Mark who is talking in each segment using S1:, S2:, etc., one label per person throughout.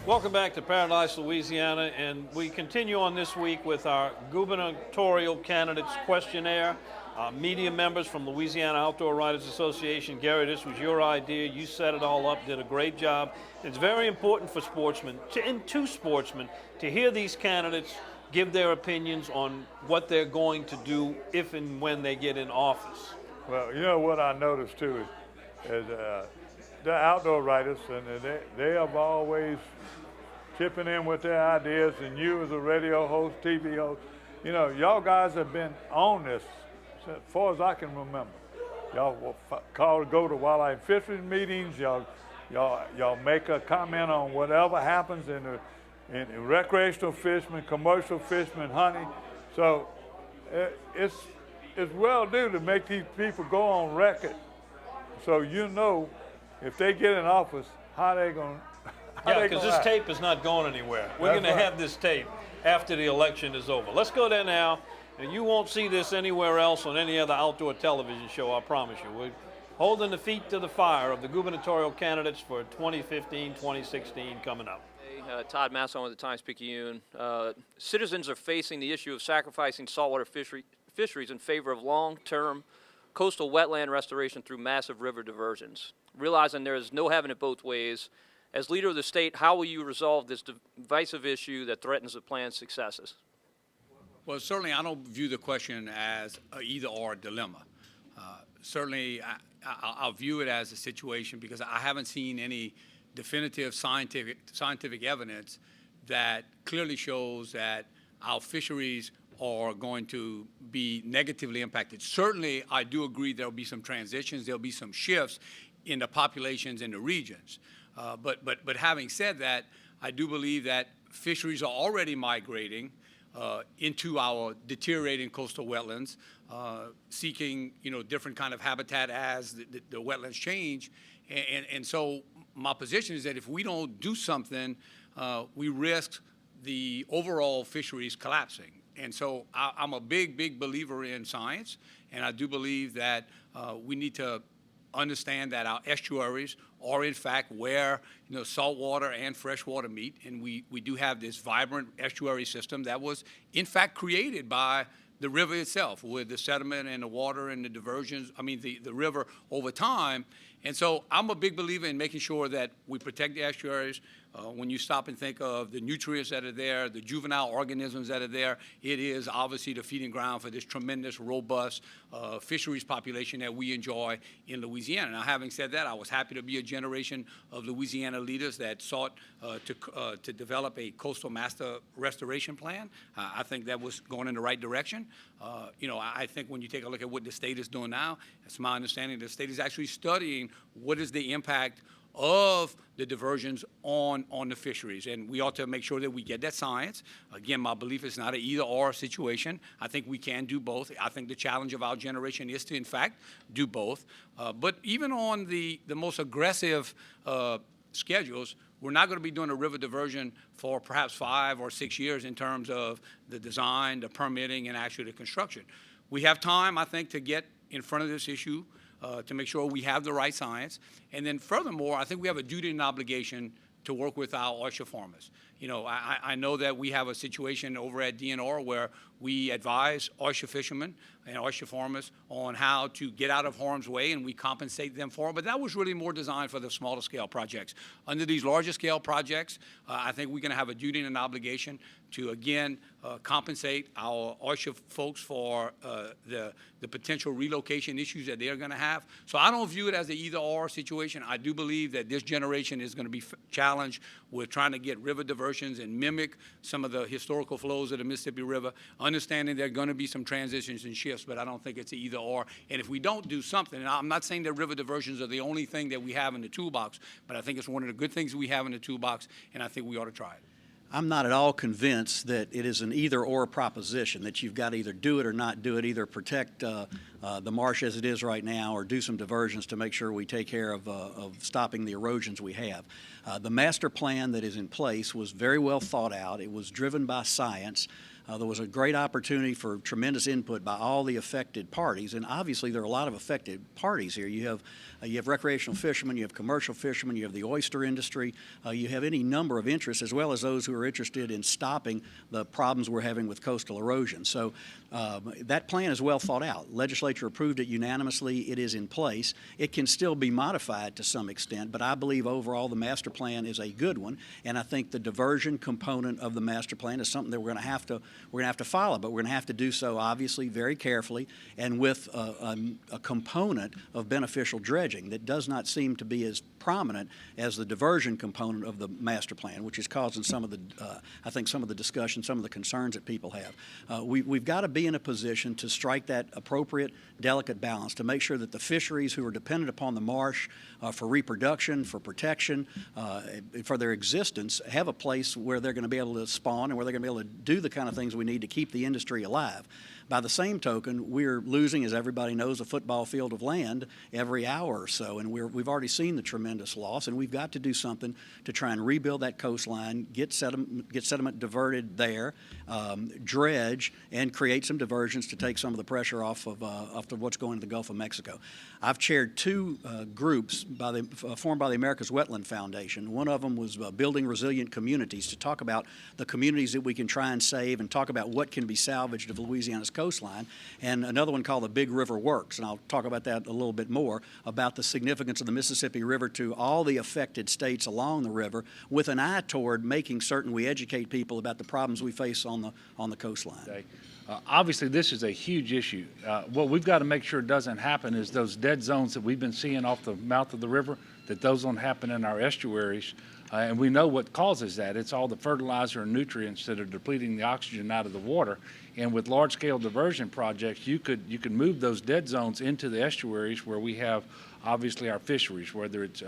S1: Welcome back to Paradise, Louisiana, and we continue on this week with our gubernatorial candidates questionnaire. Media members from Louisiana Outdoor Writers Association. Gary, this was your idea. You set it all up, did a great job. It's very important for sportsmen, to sportsmen, to hear these candidates give their opinions on what they're going to do if and when they get in office.
S2: Well, you know what I noticed too is the outdoor writers, and they have always chipping in with their ideas, and you as a radio host, TV host, you know, y'all guys have been on this as far as I can remember. Y'all will go to wildlife fisheries meetings. Y'all make a comment on whatever happens in recreational fishermen, commercial fishermen, hunting. So it's well due to make these people go on record, so you know if they get in office how they going.
S1: Yeah, because this tape is not going anywhere. We're going to have this tape after the election is over. Let's go there now. And you won't see this anywhere else on any other outdoor television show, I promise you. We're holding the feet to the fire of the gubernatorial candidates for 2015-2016 coming up.
S3: Todd Masson with the Times-Picayune. Citizens are facing the issue of sacrificing saltwater fisheries in favor of long-term coastal wetland restoration through massive river diversions. Realizing there is no having it both ways, as leader of the state, how will you resolve this divisive issue that threatens the plan's successes?
S4: Well, certainly I don't view the question as an either-or dilemma. Certainly I'll view it as a situation because I haven't seen any definitive scientific evidence that clearly shows that our fisheries are going to be negatively impacted. Certainly I do agree there will be some transitions, there will be some shifts in the populations in the regions. But having said that, I do believe that fisheries are already migrating into our deteriorating coastal wetlands, seeking different kind of habitat as the wetlands change, and so my position is that if we don't do something, we risk the overall fisheries collapsing. And so I'm a big believer in science, and I do believe that we need to understand that our estuaries are in fact where saltwater and freshwater meet, and we do have this vibrant estuary system that was in fact created by the river itself with the sediment and the water and the diversions, the river over time. And so I'm a big believer in making sure that we protect the estuaries. When you stop and think of the nutrients that are there, the juvenile organisms that are there, it is obviously the feeding ground for this tremendous, robust fisheries population that we enjoy in Louisiana. Now, having said that, I was happy to be a generation of Louisiana leaders that sought to develop a coastal master restoration plan. I think that was going in the right direction. I think when you take a look at what the state is doing now, it's my understanding the state is actually studying what is the impact of the diversions on the fisheries, and we ought to make sure that we get that science. Again, my belief is not an either-or situation. I think we can do both. I think the challenge of our generation is to, in fact, do both. But even on the most aggressive schedules, we're not going to be doing a river diversion for perhaps 5 or 6 years in terms of the design, the permitting, and actually the construction. We have time, I think, to get in front of this issue, to make sure we have the right science. And then furthermore, I think we have a duty and obligation to work with our oyster farmers. I know that we have a situation over at DNR where we advise oyster fishermen and oyster farmers on how to get out of harm's way, and we compensate them for it. But that was really more designed for the smaller scale projects. Under these larger scale projects, I think we're going to have a duty and an obligation to, again, compensate our oyster folks for the potential relocation issues that they're going to have. So I don't view it as an either-or situation. I do believe that this generation is going to be challenged with trying to get river diversions and mimic some of the historical flows of the Mississippi River, understanding there are going to be some transitions and shifts, but I don't think it's an either-or. And if we don't do something, and I'm not saying that river diversions are the only thing that we have in the toolbox, but I think it's one of the good things we have in the toolbox, and I think we ought to try it.
S5: I'm not at all convinced that it is an either-or proposition, that you've got to either do it or not do it, either protect the marsh as it is right now or do some diversions to make sure we take care of stopping the erosions we have. The master plan that is in place was very well thought out. It was driven by science. There was a great opportunity for tremendous input by all the affected parties, and obviously there are a lot of affected parties here. You have recreational fishermen, you have commercial fishermen, you have the oyster industry, you have any number of interests, as well as those who are interested in stopping the problems we're having with coastal erosion. So that plan is well thought out. Legislature approved it unanimously. It is in place. It can still be modified to some extent, but I believe overall the master plan is a good one, and I think the diversion component of the master plan is something that we're going to have to follow, but we're going to have to do so obviously very carefully and with a component of beneficial dredging that does not seem to be as prominent as the diversion component of the master plan, which is causing some of the, I think, some of the discussion, some of the concerns that people have. We've got to be in a position to strike that appropriate, delicate balance to make sure that the fisheries who are dependent upon the marsh for reproduction, for protection, for their existence, have a place where they're going to be able to spawn and where they're going to be able to do the kind of things we need to keep the industry alive. By the same token, we're losing, as everybody knows, a football field of land every hour or so, and we've already seen the tremendous loss, and we've got to do something to try and rebuild that coastline, get sediment diverted there, dredge, and create some diversions to take some of the pressure off of what's going to the Gulf of Mexico. I've chaired two groups formed by the America's Wetland Foundation. One of them was building resilient communities, to talk about the communities that we can try and save and talk about what can be salvaged of Louisiana's coastline, and another one called the Big River Works, and I'll talk about that a little bit more, about the significance of the Mississippi River to all the affected states along the river, with an eye toward making certain we educate people about the problems we face on the coastline.
S6: Okay. Obviously, this is a huge issue. What we've got to make sure doesn't happen is those dead zones that we've been seeing off the mouth of the river, that those don't happen in our estuaries. And we know what causes that. It's all the fertilizer and nutrients that are depleting the oxygen out of the water. And with large-scale diversion projects, you could move those dead zones into the estuaries where we have obviously our fisheries, whether it's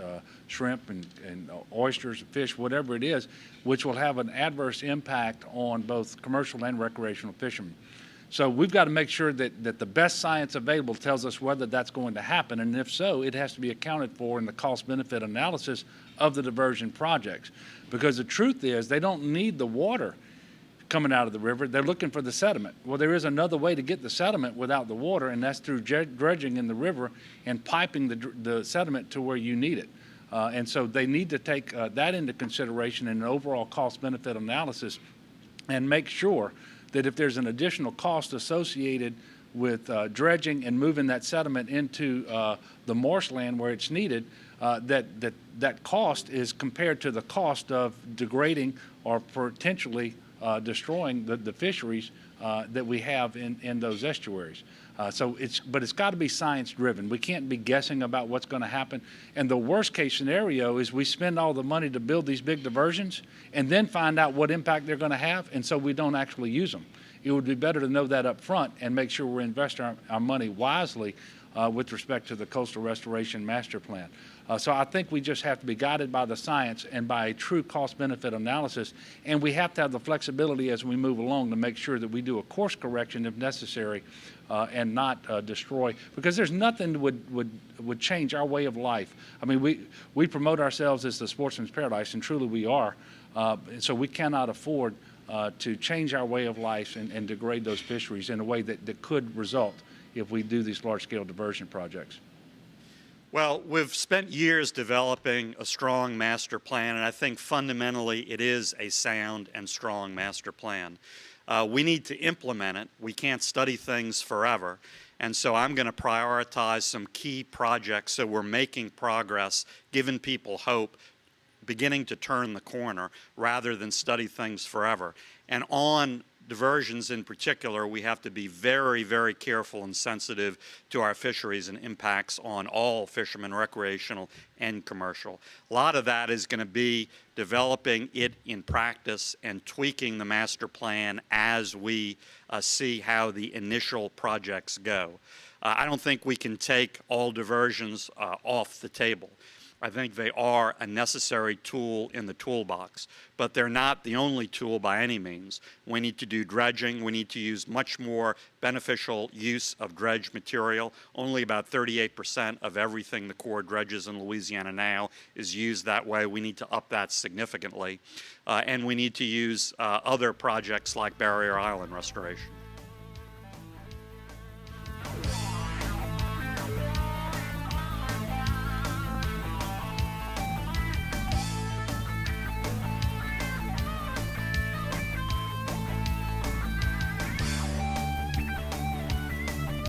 S6: shrimp and oysters, fish, whatever it is, which will have an adverse impact on both commercial and recreational fishermen. So we've got to make sure that the best science available tells us whether that's going to happen, and if so, it has to be accounted for in the cost-benefit analysis of the diversion projects. Because the truth is, they don't need the water coming out of the river. They're looking for the sediment. Well, there is another way to get the sediment without the water, and that's through dredging in the river and piping the sediment to where you need it. And so they need to take that into consideration in an overall cost-benefit analysis and make sure that if there's an additional cost associated with dredging and moving that sediment into the marshland where it's needed, that cost is compared to the cost of degrading or potentially destroying the fisheries that we have in those estuaries. But it's got to be science driven. We can't be guessing about what's going to happen. And the worst case scenario is we spend all the money to build these big diversions and then find out what impact they're going to have, and so we don't actually use them. It would be better to know that up front and make sure we're investing our money wisely with respect to the Coastal Restoration Master Plan. So I think we just have to be guided by the science and by a true cost-benefit analysis, and we have to have the flexibility as we move along to make sure that we do a course correction if necessary and not destroy, because there's nothing that would change our way of life. I mean, we promote ourselves as the sportsman's paradise, and truly we are, so we cannot afford to change our way of life and degrade those fisheries in a way that could result if we do these large-scale diversion projects.
S7: Well, we've spent years developing a strong master plan, and I think fundamentally it is a sound and strong master plan. We need to implement it. We can't study things forever. And so I'm going to prioritize some key projects so we're making progress, giving people hope, beginning to turn the corner rather than study things forever. And on diversions in particular, we have to be very, very careful and sensitive to our fisheries and impacts on all fishermen, recreational and commercial. A lot of that is going to be developing it in practice and tweaking the master plan as we see how the initial projects go. I don't think we can take all diversions off the table. I think they are a necessary tool in the toolbox, but they're not the only tool by any means. We need to do dredging. We need to use much more beneficial use of dredged material. Only about 38% of everything the Corps dredges in Louisiana now is used that way. We need to up that significantly. And we need to use other projects like Barrier Island restoration.